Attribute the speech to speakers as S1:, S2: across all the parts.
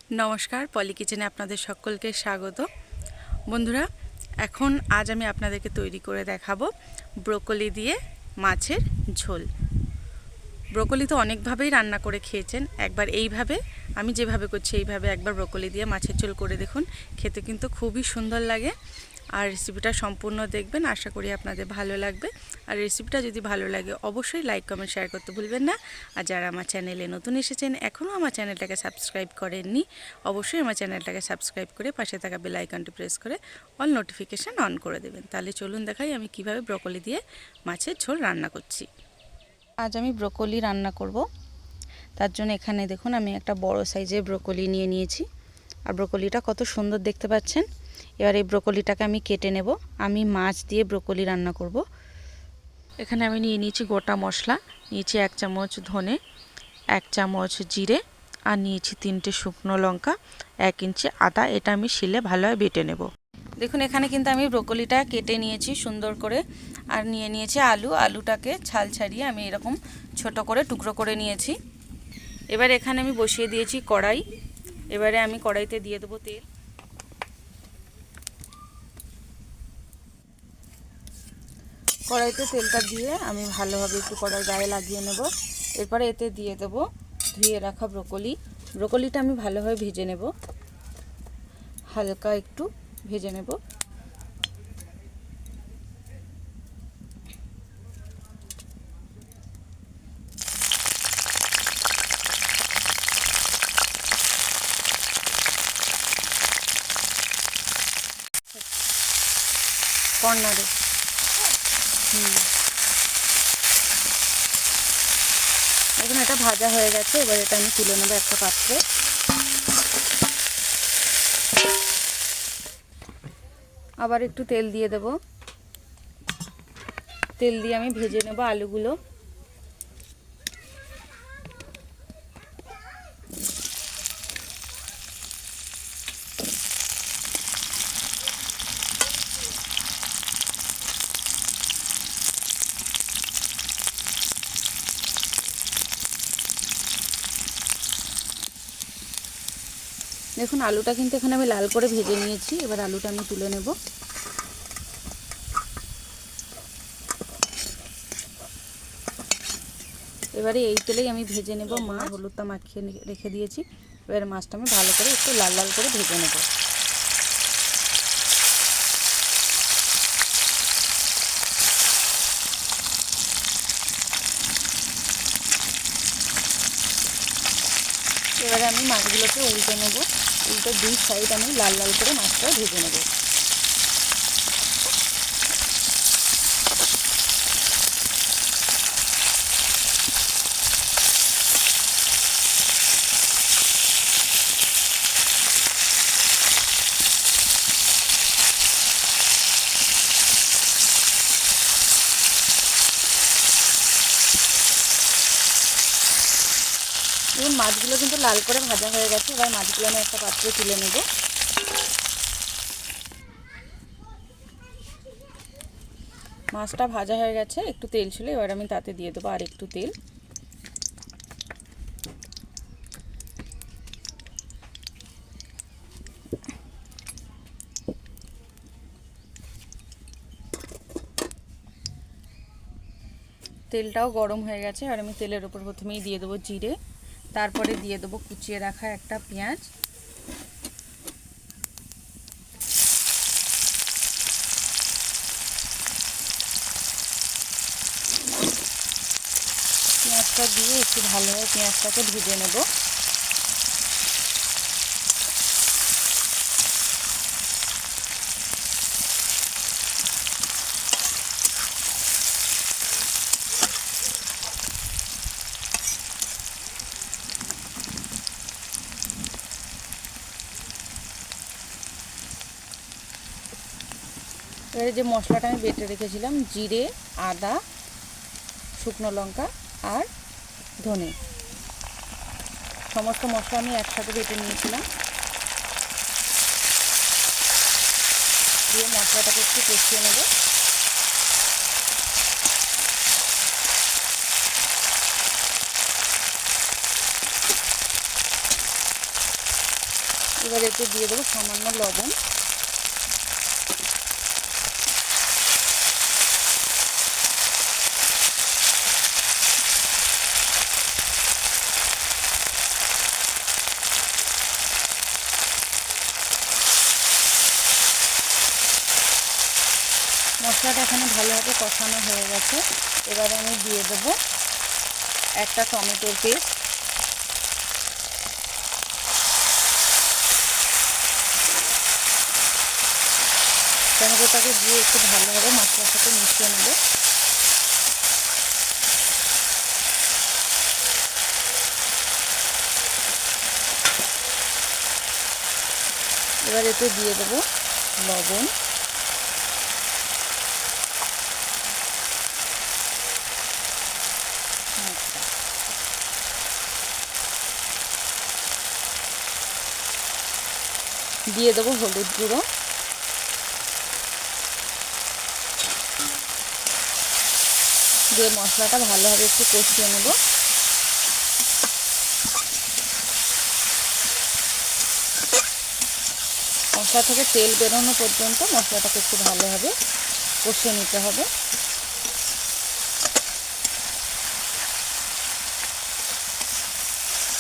S1: নমস্কার, পলি কিচেনে আপনাদের সকলকে স্বাগত। বন্ধুরা, এখন আজ আমি আপনাদেরকে তৈরি করে দেখাবো ব্রোকলি দিয়ে মাছের ঝোল। ব্রোকলি তো অনেকভাবেই রান্না করে খেয়েছেন, একবার এইভাবে আমি যেভাবে করছি এইভাবে একবার ব্রোকলি দিয়ে মাছের ঝোল করে দেখুন, খেতে কিন্তু খুবই সুন্দর লাগে। আর রেসিপিটা সম্পূর্ণ দেখবেন, আশা করি আপনাদের ভালো লাগবে। আর রেসিপিটা যদি ভালো লাগে অবশ্যই লাইক কমেন্ট শেয়ার করতে ভুলবেন না। আর যারা আমার চ্যানেলে নতুন এসেছেন, এখনও আমার চ্যানেলটাকে সাবস্ক্রাইব করেননি, অবশ্যই আমার চ্যানেলটাকে সাবস্ক্রাইব করে পাশে থাকা বেল আইকনটি প্রেস করে অল নোটিফিকেশান অন করে দেবেন। তাহলে চলুন দেখাই আমি কিভাবে ব্রোকলি দিয়ে মাছের ঝোল রান্না করছি। আজ আমি ব্রোকলি রান্না করব। তার জন্য এখানে দেখুন আমি একটা বড় সাইজের ব্রোকলি নিয়ে নিয়েছি। আর ব্রোকলিটা কত সুন্দর দেখতে পাচ্ছেন। এবার এই ব্রোকলিটাকে আমি কেটে নেব। আমি মাছ দিয়ে ব্রোকলি রান্না করব। এখানে আমি নিয়ে নিয়েছি গোটা মশলা, নিয়েছি 1 চামচ ধনে, 1 চামচ জিরে, আর নিয়েছি 3টে শুকনো লঙ্কা, 1 ইঞ্চি আদা। এটা আমি শিলে ভালোভাবে বেটে নেব। দেখুন এখানে কিন্তু আমি ব্রোকলিটা কেটে নিয়েছি সুন্দর করে। আর নিয়ে নিয়েছি আলুটাকে ছাল ছাড়িয়ে আমি এরকম ছোট করে টুকরো করে নিয়েছি। এবার এখানে আমি বসিয়ে দিয়েছি কড়াই। এবারে আমি কড়াইতে দিয়ে দেবো তেল। কড়াইতে তেলটা দিয়ে আমি ভালোভাবে একটু কড়াই গায়ে লাগিয়ে নেব। এরপরে এতে দিয়ে দেবো ধুয়ে রাখা ব্রোকলিটা আমি ভালোভাবে ভেজে নেব, হালকা একটু ভেজে নেব। কর্নারে এখন এটা ভাজা হয়ে গেছে। এবার এটা আমি তুলে নেবো একটা পাত্রে। আবার একটু তেল দিয়ে দেব। তেল দিয়ে আমি ভেজে নেব আলুগুলো। দেখুন আলুটা কিন্তু এখানে আমি লাল করে ভেজে নিয়েছি। এবার আলুটা আমি তুলে নেব। এবারে এই তেলেই আমি ভেজে নেব মাছ। হলুদটা মাখিয়ে রেখে দিয়েছি। এবার মাছটা আমি ভালো করে একটু লাল লাল করে ভেজে নেব। এবারে আমি মাছগুলোকে উল্টে নেব। উল্টে দুই সাইড আমি লাল লাল করে মাছটা ভেজে নেব। দেখুন মাছগুলো কিন্তু লাল করে ভাজা হয়ে গেছে। এবার মাছগুলো আমি একটা পাত্রে তুলে নেব। মাছটা ভাজা হয়ে গেছে, একটু তেল ছিল। এবার আমি তাতে দিয়ে দেবো আর একটু তেল। তেলটাও গরম হয়ে গেছে। আর আমি তেলের উপর প্রথমেই দিয়ে দেবো জিরে, তারপরে দিয়ে দেবো কুচিয়ে রাখা একটা পেঁয়াজ, পেঁয়াজটা দিয়ে একটু ভালোভাবে পেঁয়াজটাকে ভেজে নেব। এবারে যে মশলাটা আমি বেটে রেখেছিলাম, জিরে, আদা, শুকনো লঙ্কা আর ধনে, সমস্ত মশলা আমি একসাথে বেটে নিয়েছিলাম। দিয়ে মশলাটাকে একটু কষিয়ে নেব। এবার এতে দিয়ে দেবো সামান্য লবণ, মশলাটা এখানে ভালোভাবে কষানো হয়ে গেছে। এবারে আমি দিয়ে দেবো একটা টমেটোর পেস্ট, টমেটোটাকে দিয়ে একটু ভালোভাবে মশলার সাথে মিশিয়ে নেব। এবার এতে দিয়ে দেবো লবণ, দিয়ে দেবো হলুদ গুঁড়ো, দিয়ে মশলাটা ভালোভাবে একটু কষিয়ে নেব। মশলা থেকে তেল বেরোনো পর্যন্ত মশলাটাকে একটু ভালোভাবে কষিয়ে নিতে হবে।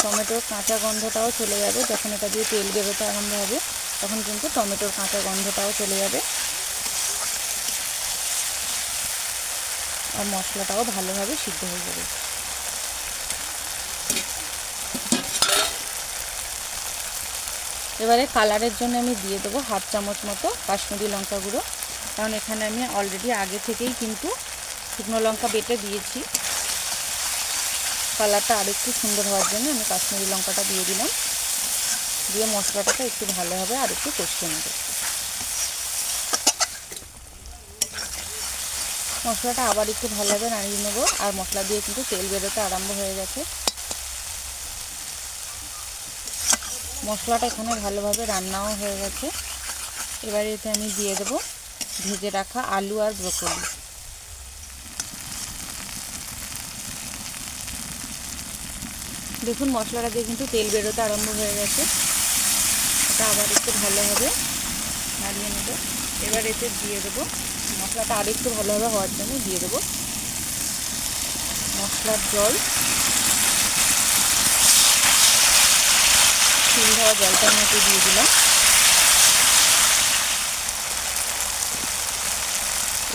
S1: টমেটোর কাঁচা গন্ধটাও চলে যাবে। যখন এটা দিয়ে তেল বেরোতে আরম্ভ হবে তখন কিন্তু টমেটোর কাঁচা গন্ধটাও চলে যাবে আর মশলাটাও ভালোভাবে সিদ্ধ হয়ে যাবে। এবারে কালারের জন্য আমি দিয়ে দেবো 1/2 চামচ মতো কাশ্মীরি লঙ্কা গুঁড়ো, কারণ এখানে আমি অলরেডি আগে থেকেই কিন্তু শুকনো লঙ্কা বেটে দিয়েছি। কালারটা আরেকটু সুন্দর হওয়ার জন্য আমি কাশ্মীরি লঙ্কাটা দিয়ে দিলাম। দিয়ে মশলাটাকে একটু ভালোভাবে আর একটু কষিয়ে নেব। মশলাটা আবার একটু ভালোভাবে নাড়িয়ে নেব। আর মশলা দিয়ে কিন্তু তেল বেরোতে আরম্ভ হয়ে গেছে। মশলাটা এখানে ভালোভাবে রান্নাও হয়ে গেছে। এবারে এতে আমি দিয়ে দেব ভেজে রাখা আলু আর ব্রোকলি। দেখুন মশলাটা দিয়ে কিন্তু তেল বেরোতে আরম্ভ হয়ে গেছে। এটা আবার একটু ভালোভাবে নাড়িয়ে নেব। এবার এতে দিয়ে দেবো মশলাটা আর একটু ভালোভাবে হওয়ার জন্য দিয়ে দেবো মশলার জল, তেল দেওয়া জলটার মধ্যে দিয়ে দিলাম।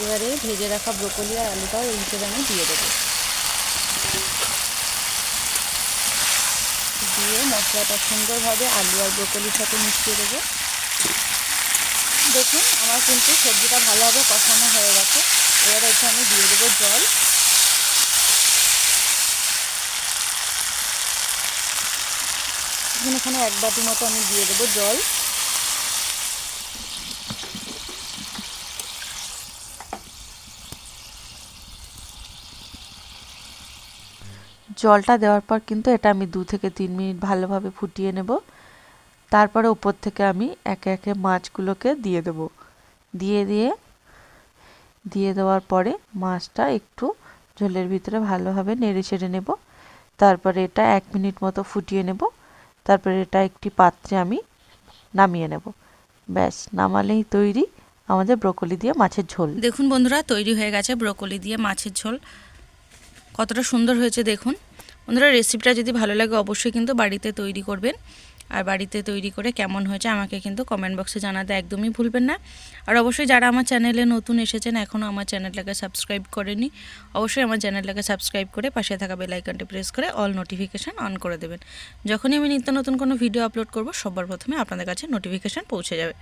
S1: এবারে ভেজে রাখা ব্রোকলি আর আলুটাও এই হিসেবে আমি দিয়ে দেবো। দিয়ে মশলাটা সুন্দরভাবে আলু আর ব্রোকলির সাথে মিশিয়ে দেবো। দেখুন আমার কিন্তু সবজিটা ভালোভাবে কষানো হয়ে গেছে। এবার এতে আমি দিয়ে দেবো জল। এখানে 1 বাটি মতো আমি দিয়ে দেবো জল।
S2: জলটা দেওয়ার পর কিন্তু এটা আমি 2 থেকে 3 মিনিট ভালোভাবে ফুটিয়ে নেব। তারপরে উপর থেকে আমি একে একে মাছগুলোকে দিয়ে দেব। দিয়ে দেওয়ার পরে মাছটা একটু ঝোলের ভিতরে ভালোভাবে নেড়ে চেড়ে নেব। তারপরে এটা 1 মিনিট মতো ফুটিয়ে নেব। তারপরে এটা একটি পাত্রে আমি নামিয়ে নেব। ব্যাস, নামালেই তৈরি আমাদের ব্রোকলি দিয়ে মাছের ঝোল।
S1: দেখুন বন্ধুরা, তৈরি হয়ে গেছে ব্রোকলি দিয়ে মাছের ঝোল। কতটা সুন্দর হয়েছে দেখুন। বন্ধুরা, রেসিপিটা যদি ভালো লাগে অবশ্যই কিন্তু বাড়িতে তৈরি করবেন। আর বাড়িতে তৈরি করে কেমন হয়েছে আমাকে কিন্তু কমেন্ট বক্সে জানাতে একদমই ভুলবেন না। আর অবশ্যই যারা আমার চ্যানেলে নতুন এসেছেন, এখনও আমার চ্যানেলটাকে সাবস্ক্রাইব করেনি, অবশ্যই আমার চ্যানেলটাকে সাবস্ক্রাইব করে পাশে থাকা বেল আইকনটি প্রেস করে অল নোটিফিকেশান অন করে দেবেন। যখনই আমি নিত্য নতুন কোনো ভিডিও আপলোড করব সবার প্রথমে আপনাদের কাছে নোটিফিকেশান পৌঁছে যাবে।